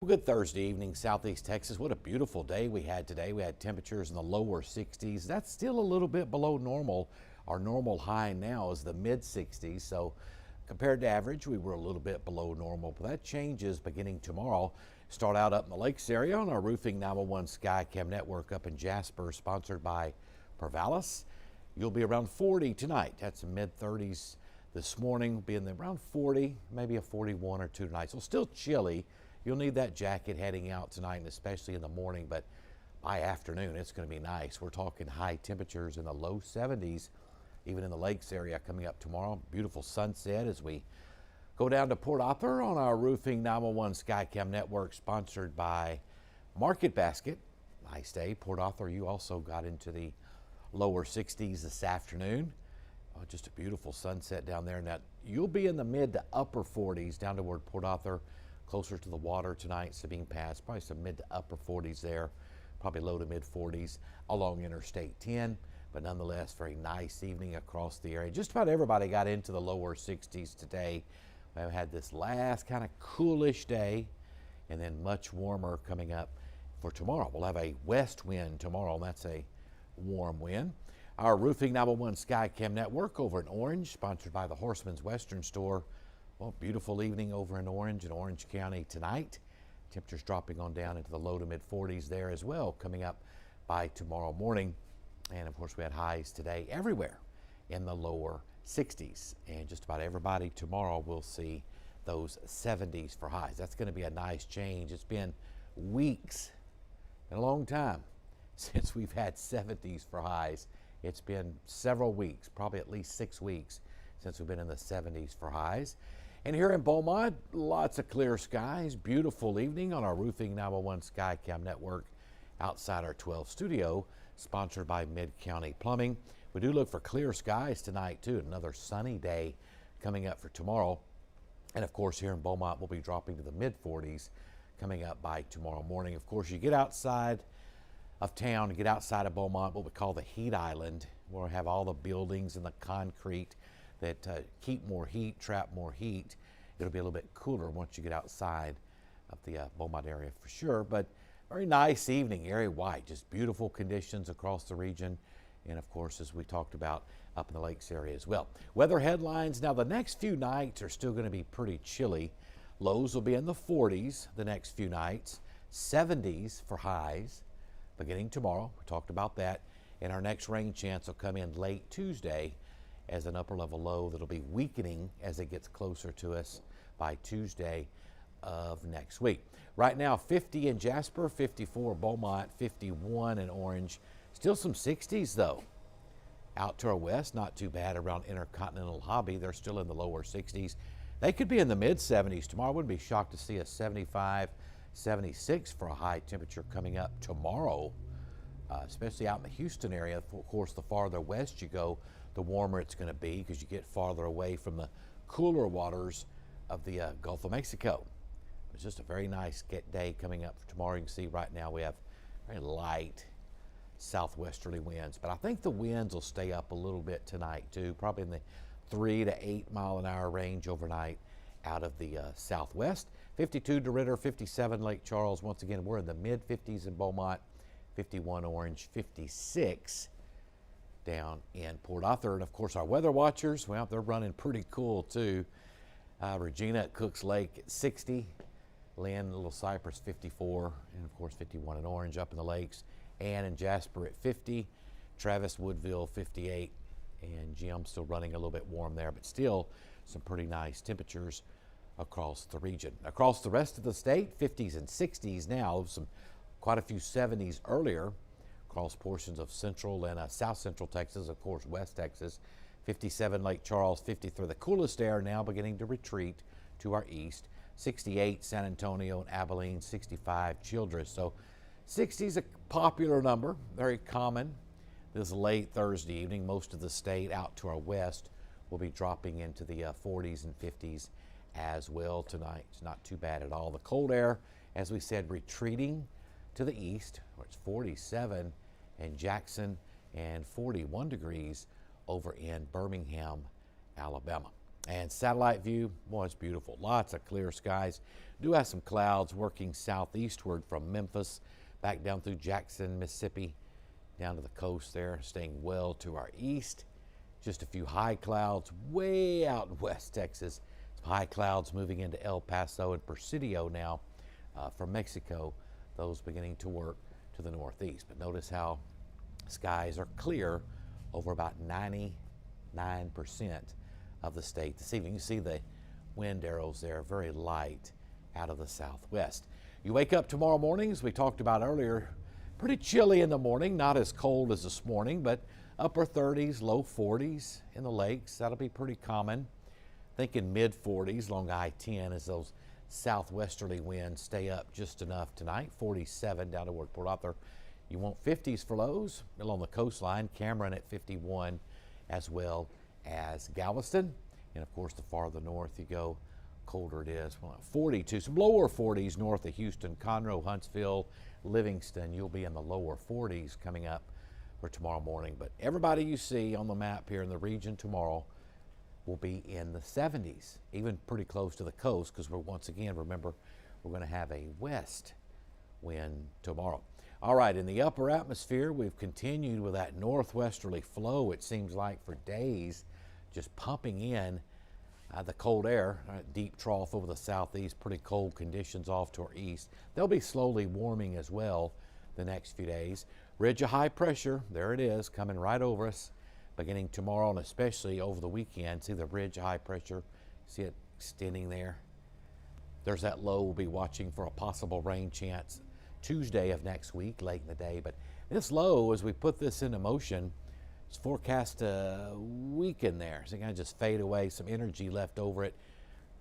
Well, good Thursday evening, Southeast Texas. What a beautiful day we had today. We had temperatures in the lower 60s. That's still a little bit below normal. Our normal high now is the mid 60s. So compared to average, we were a little bit below normal. But that changes beginning tomorrow. Start out up in the Lakes area on our Roofing 911 Skycam network up in Jasper, sponsored by Pervalis. You'll be around 40 tonight. That's mid 30s this morning. We'll be in the around 40, maybe a 41 or 2 tonight. So still chilly. You'll need that jacket heading out tonight, and especially in the morning, but by afternoon, it's going to be nice. We're talking high temperatures in the low 70s, even in the Lakes area coming up tomorrow. Beautiful sunset as we go down to Port Arthur on our Roofing 911 Skycam network, sponsored by Market Basket. Nice day. Port Arthur, you also got into the lower 60s this afternoon. Oh, just a beautiful sunset down there. Now, you'll be in the mid to upper 40s down toward Port Arthur, closer to the water tonight, Sabine Pass, probably some mid to upper 40s there, probably low to mid 40s along Interstate 10, but nonetheless, very nice evening across the area. Just about everybody got into the lower 60s today. We've had this last kind of coolish day, and then much warmer coming up for tomorrow. We'll have a west wind tomorrow, and that's a warm wind. Our Roofing 911 Skycam network over in Orange, sponsored by the Horseman's Western Store. Well, beautiful evening over in Orange County tonight. Temperatures dropping on down into the low to mid 40s there as well, coming up by tomorrow morning. And of course, we had highs today everywhere in the lower 60s. And just about everybody tomorrow will see those 70s for highs. That's going to be a nice change. It's been weeks, and a long time, since we've had 70s for highs. It's been several weeks, probably at least 6 weeks, since we've been in the 70s for highs. And here in Beaumont, lots of clear skies. Beautiful evening on our Roofing 911 Skycam network outside our 12 studio, sponsored by Mid-County Plumbing. We do look for clear skies tonight, too. Another sunny day coming up for tomorrow. And, of course, here in Beaumont, we'll be dropping to the mid-40s coming up by tomorrow morning. Of course, you get outside of town, get outside of Beaumont, what we call the heat island, where we have all the buildings and the concrete that keep more heat, trap more heat. It'll be a little bit cooler once you get outside of the Beaumont area for sure, but very nice evening, area wide, just beautiful conditions across the region. And of course, as we talked about, up in the Lakes area as well. Weather headlines, now the next few nights are still going to be pretty chilly. Lows will be in the 40s the next few nights, 70s for highs beginning tomorrow. We talked about that. And our next rain chance will come in late Tuesday as an upper level low that'll be weakening as it gets closer to us by Tuesday of next week. Right now, 50 in Jasper, 54 Beaumont, 51 in Orange. Still some 60s though. Out to our west, not too bad around Intercontinental Hobby. They're still in the lower 60s. They could be in the mid 70s tomorrow. I wouldn't be shocked to see a 75, 76 for a high temperature coming up tomorrow, especially out in the Houston area. Of course, the farther west you go, the warmer it's going to be because you get farther away from the cooler waters of the Gulf of Mexico. It's just a very nice day coming up for tomorrow. You can see right now we have very light southwesterly winds, but I think the winds will stay up a little bit tonight too, probably in the 3 to 8 mile an hour range overnight out of the southwest. 52 DeRidder, 57 Lake Charles. Once again, we're in the mid 50s in Beaumont, 51 Orange, 56 down in Port Arthur. And of course, our weather watchers, well, they're running pretty cool too. Regina at Cooks Lake at 60, Lynn, Little Cypress 54, and of course 51 in Orange up in the lakes. Ann and Jasper at 50, Travis, Woodville 58, and Jim still running a little bit warm there, but still some pretty nice temperatures across the region. Across the rest of the state, 50s and 60s now, quite a few 70s earlier across portions of central and south central Texas, of course west Texas. 57 Lake Charles, 53. The coolest air now beginning to retreat to our east. 68 San Antonio and Abilene, 65 Childress. So 60 is a popular number, very common. This late Thursday evening, most of the state out to our west will be dropping into the 40s and 50s as well tonight. It's not too bad at all. The cold air, as we said, retreating to the east, where it's 47 in Jackson and 41 degrees over in Birmingham, Alabama. And satellite view, boy, it's beautiful. Lots of clear skies. Do have some clouds working southeastward from Memphis, back down through Jackson, Mississippi, down to the coast there, staying well to our east. Just a few high clouds way out in West Texas. Some high clouds moving into El Paso and Presidio now from Mexico. Those beginning to work to the northeast. But notice how skies are clear over about 99% of the state this evening. You see the wind arrows there, very light out of the southwest. You wake up tomorrow morning, as we talked about earlier, pretty chilly in the morning, not as cold as this morning, but upper 30s, low 40s in the lakes. That'll be pretty common. Thinking mid 40s along I-10 as those southwesterly winds stay up just enough tonight. 47 down toward Port Arthur. You want 50s for lows along the coastline. Cameron at 51, as well as Galveston. And of course, the farther north you go, colder it is. Well, 42, some lower 40s north of Houston, Conroe, Huntsville, Livingston. You'll be in the lower 40s coming up for tomorrow morning. But everybody you see on the map here in the region tomorrow will be in the 70s, even pretty close to the coast, because we're once again, remember, we're going to have a west wind tomorrow. All right, in the upper atmosphere, we've continued with that northwesterly flow, it seems like, for days, just pumping in the cold air, deep trough over the southeast, pretty cold conditions off to our east. They'll be slowly warming as well the next few days. Ridge of high pressure, there it is, coming right over us, beginning tomorrow and especially over the weekend. See the ridge of high pressure, see it extending there? There's that low. We'll be watching for a possible rain chance Tuesday of next week, late in the day. But this low, as we put this into motion, it's forecast to weaken there. So it's going to just fade away, some energy left over it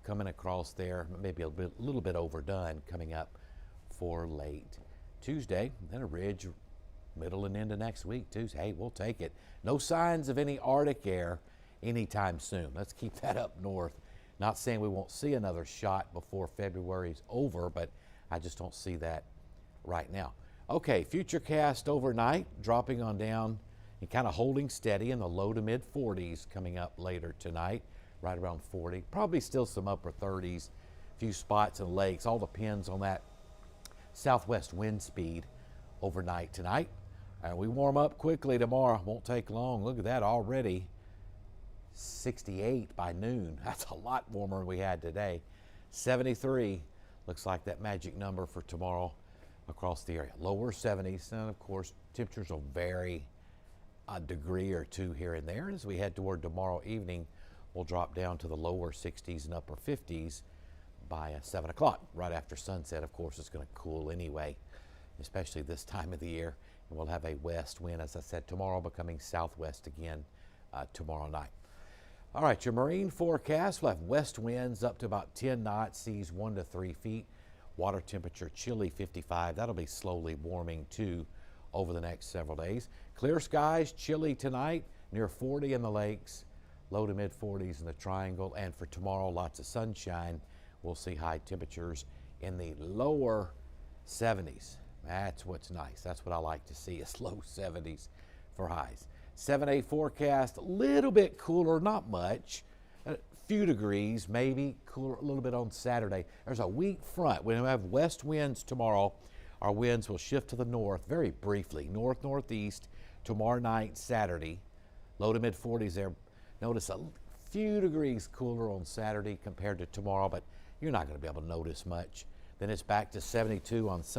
coming across there, maybe a little bit overdone coming up for late Tuesday. Then a ridge middle and into next week, Tuesday. Hey, we'll take it. No signs of any Arctic air anytime soon. Let's keep that up north. Not saying we won't see another shot before February's over, but I just don't see that right now. Okay, futurecast overnight, dropping on down and kind of holding steady in the low to mid 40s coming up later tonight, right around 40. Probably still some upper 30s, a few spots in the lakes. All depends on that southwest wind speed overnight tonight. And we warm up quickly tomorrow. Won't take long. Look at that already. 68 by noon. That's a lot warmer than we had today. 73 looks like that magic number for tomorrow across the area. Lower 70s, and of course temperatures will vary a degree or two here and there. As we head toward tomorrow evening, we'll drop down to the lower 60s and upper 50s by 7 o'clock. Right after sunset, of course, it's going to cool anyway, especially this time of the year. And we'll have a west wind, as I said, tomorrow becoming southwest again tomorrow night. All right, your marine forecast, we'll have west winds up to about 10 knots, seas 1 to 3 feet. Water temperature chilly 55. That'll be slowly warming too over the next several days. Clear skies, chilly tonight, near 40 in the lakes, low to mid 40s in the triangle. And for tomorrow, lots of sunshine. We'll see high temperatures in the lower 70s. That's what's nice. That's what I like to see, is low 70s for highs. 7-day forecast, a little bit cooler, not much. A few degrees, maybe cooler a little bit on Saturday. There's a weak front. When we have west winds tomorrow, our winds will shift to the north very briefly, north-northeast tomorrow night, Saturday. Low to mid 40s there. Notice a few degrees cooler on Saturday compared to tomorrow, but you're not going to be able to notice much. Then it's back to 72 on Sunday.